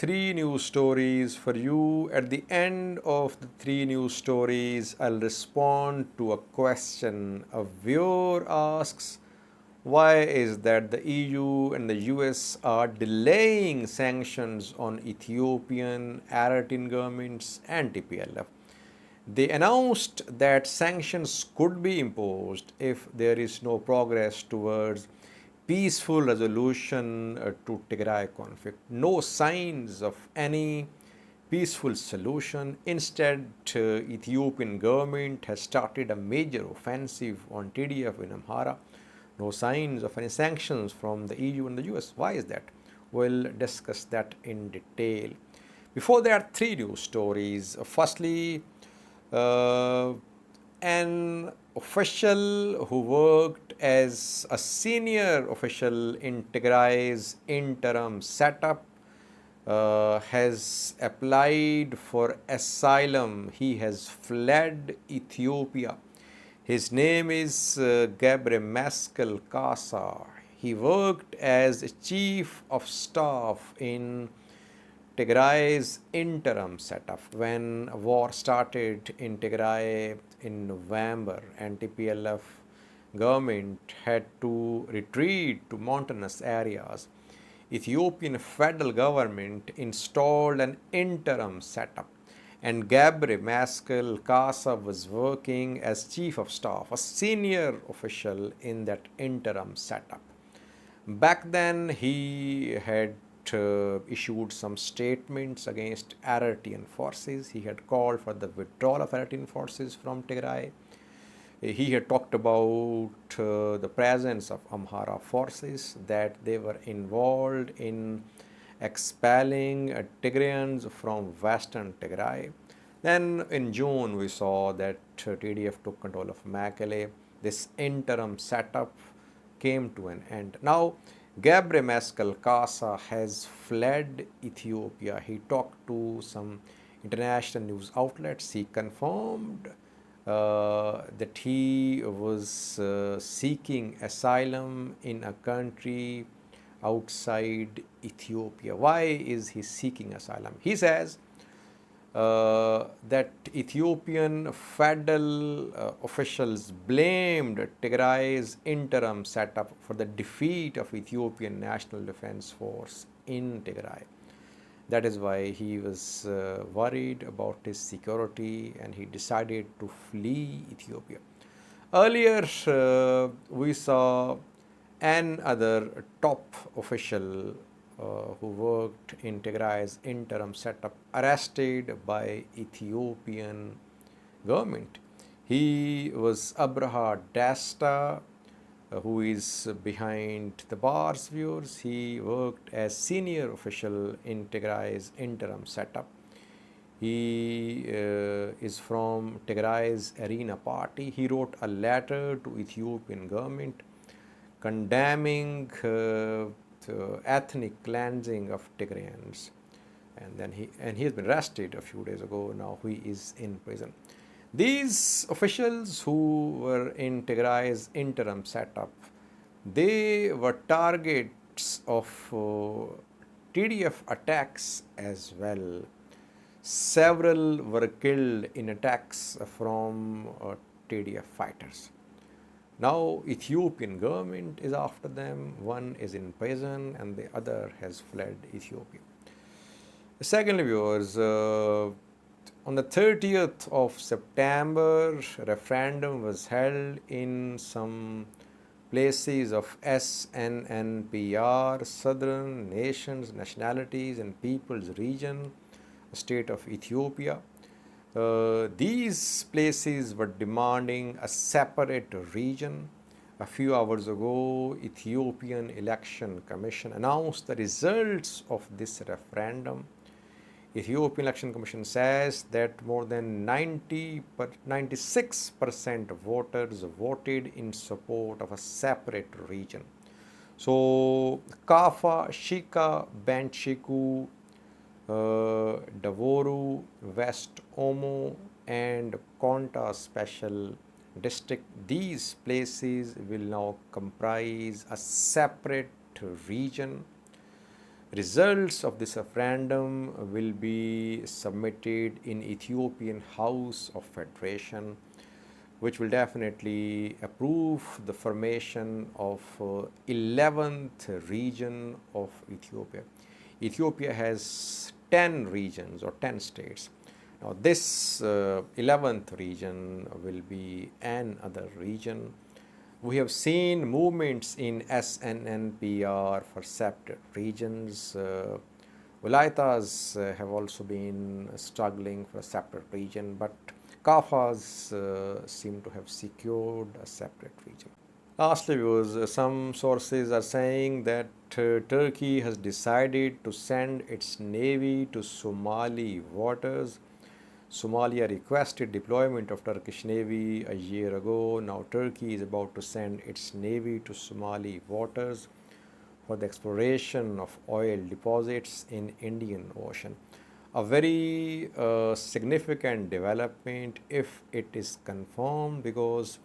three news stories for you. At the end of the three news stories, I'll respond to a question a viewer asks. Why is that the EU and the US are delaying sanctions on Ethiopian, Eritrean governments and TPLF? They announced that sanctions could be imposed if there is no progress towards peaceful resolution to Tigray conflict. No signs of any peaceful solution. Instead, Ethiopian government has started a major offensive on TDF in Amhara. No signs of any sanctions from the EU and the US. Why is that? We'll discuss that in detail. Before that, three news stories. Firstly, an official who worked as a senior official in Tigray's interim setup has applied for asylum. He has fled Ethiopia. His name is Gebremeskel Kassa. He worked as chief of staff in Tigray's interim setup. When war started in Tigray in November and TPLF government had to retreat to mountainous areas, Ethiopian federal government installed an interim setup, and Gebremeskel Kassa was working as chief of staff, a senior official in that interim setup. Back then, he had issued some statements against Eritrean forces. He had called for the withdrawal of Eritrean forces from Tigray. He had talked about the presence of Amhara forces, that they were involved in expelling Tigrayans from western Tigray. Then in June, we saw that TDF took control of Mekelle. This interim setup came to an end. Now, Gebremeskel Kassa has fled Ethiopia. He talked to some international news outlets. He confirmed that he was seeking asylum in a country outside Ethiopia. Why is he seeking asylum? He says that Ethiopian federal officials blamed Tigray's interim setup for the defeat of Ethiopian National Defense Force in Tigray. That is why he was worried about his security and he decided to flee Ethiopia. Earlier, we saw another top official who worked in Tigray's interim setup arrested by Ethiopian government. He was Abraha Dasta, who is behind the bars, viewers. He worked as senior official in Tigray's interim setup. He is from Tigray's Arena party. He wrote a letter to Ethiopian government condemning ethnic cleansing of Tigrayans, and then he has been arrested a few days ago. Now he is in prison. These officials who were in Tigray's interim setup, they were targets of TDF attacks as well. Several were killed in attacks from TDF fighters. Now Ethiopian government is after them. One is in prison and the other has fled Ethiopia. Secondly, viewers, on the 30th of September, referendum was held in some places of SNNPR, Southern Nations, Nationalities and Peoples Region, state of Ethiopia. These places were demanding a separate region. A few hours ago, Ethiopian Election Commission announced the results of this referendum. Ethiopian Election Commission says that more than 96% of voters voted in support of a separate region. So, Kafa, Shika, Benchiku, Davoru, West Omo and Konta Special District, these places will now comprise a separate region. Results of this referendum will be submitted in Ethiopian House of Federation, which will definitely approve the formation of 11th region of Ethiopia. Ethiopia has 10 regions or 10 states. Now this 11th region will be another region. We have seen movements in SNNPR for separate regions. Walaitas have also been struggling for a separate region, but Kafas seem to have secured a separate region. Lastly, viewers, some sources are saying that Turkey has decided to send its navy to Somali waters. Somalia requested deployment of Turkish Navy a year ago. Now Turkey is about to send its navy to Somali waters for the exploration of oil deposits in Indian Ocean. A very significant development if it is confirmed, because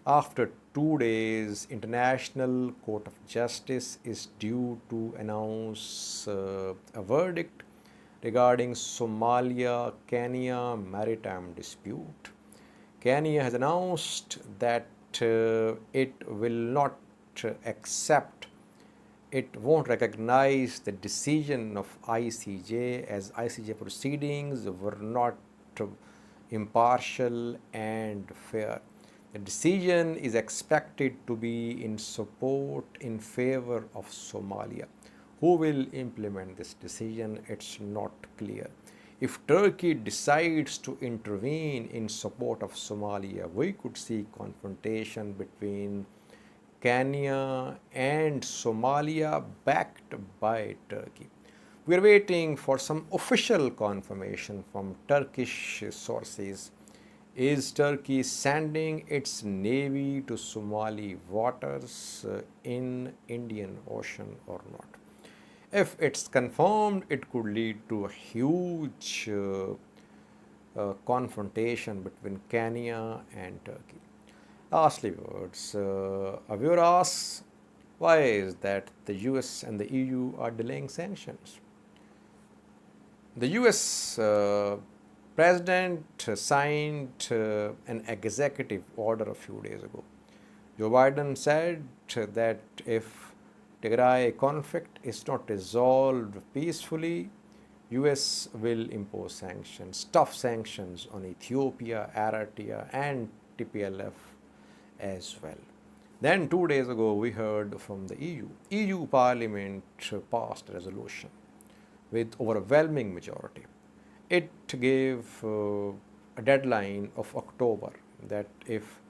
after 2 days, International Court of Justice is due to announce a verdict regarding Somalia Kenya maritime dispute. Kenya has announced that it will not accept, it won't recognize the decision of ICJ, as ICJ proceedings were not impartial and fair. The decision is expected to be in support, in favor of Somalia. Who will implement this decision? It's not clear. If Turkey decides to intervene in support of Somalia, we could see confrontation between Kenya and Somalia backed by Turkey. We are waiting for some official confirmation from Turkish sources. Is Turkey sending its navy to Somali waters in Indian Ocean or not? If it's confirmed, it could lead to a huge confrontation between Kenya and Turkey. Lastly, words, a viewer asks, why is that the US and the EU are delaying sanctions? The US President signed an executive order a few days ago. Joe Biden said that if Tigray conflict is not resolved peacefully, US will impose sanctions, tough sanctions on Ethiopia, Eritrea and TPLF as well. Then 2 days ago we heard from the EU. EU Parliament passed a resolution with overwhelming majority. It gave a deadline of October, that if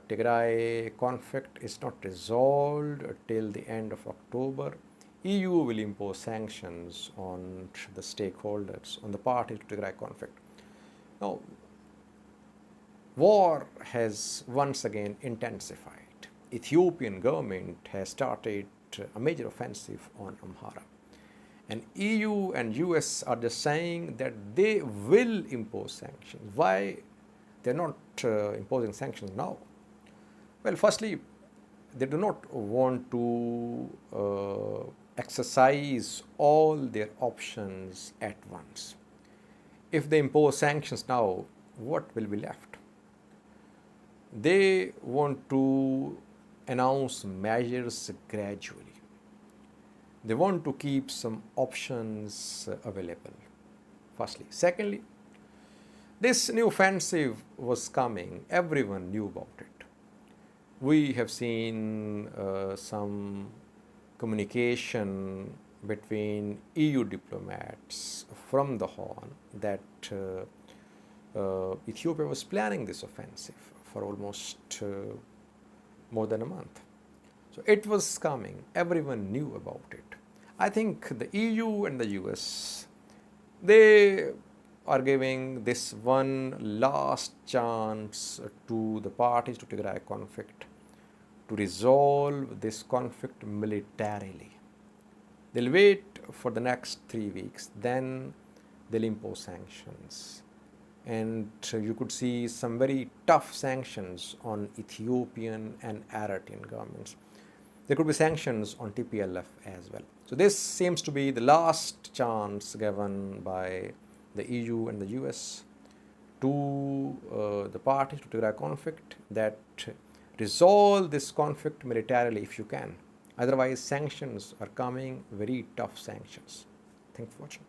Tigray conflict is not resolved till the end of October, EU will impose sanctions on the stakeholders, on the parties to Tigray conflict. Now, war has once again intensified. Ethiopian government has started a major offensive on Amhara. And EU and US are just saying that they will impose sanctions. Why they're not imposing sanctions now? Well, firstly, they do not want to exercise all their options at once. If they impose sanctions now, what will be left? They want to announce measures gradually. They want to keep some options available, firstly. Secondly, this new offensive was coming. Everyone knew about it. We have seen some communication between EU diplomats from the Horn that Ethiopia was planning this offensive for almost more than a month. So it was coming. Everyone knew about it. I think the EU and the US, they are giving this one last chance to the parties to Tigray conflict to resolve this conflict militarily. They'll wait for the next 3 weeks, then they'll impose sanctions. And you could see some very tough sanctions on Ethiopian and Eritrean governments. there could be sanctions on TPLF as well. So this seems to be the last chance given by the EU and the US to the parties to Tigray conflict, that resolve this conflict militarily if you can. Otherwise, sanctions are coming, very tough sanctions. Thanks for watching.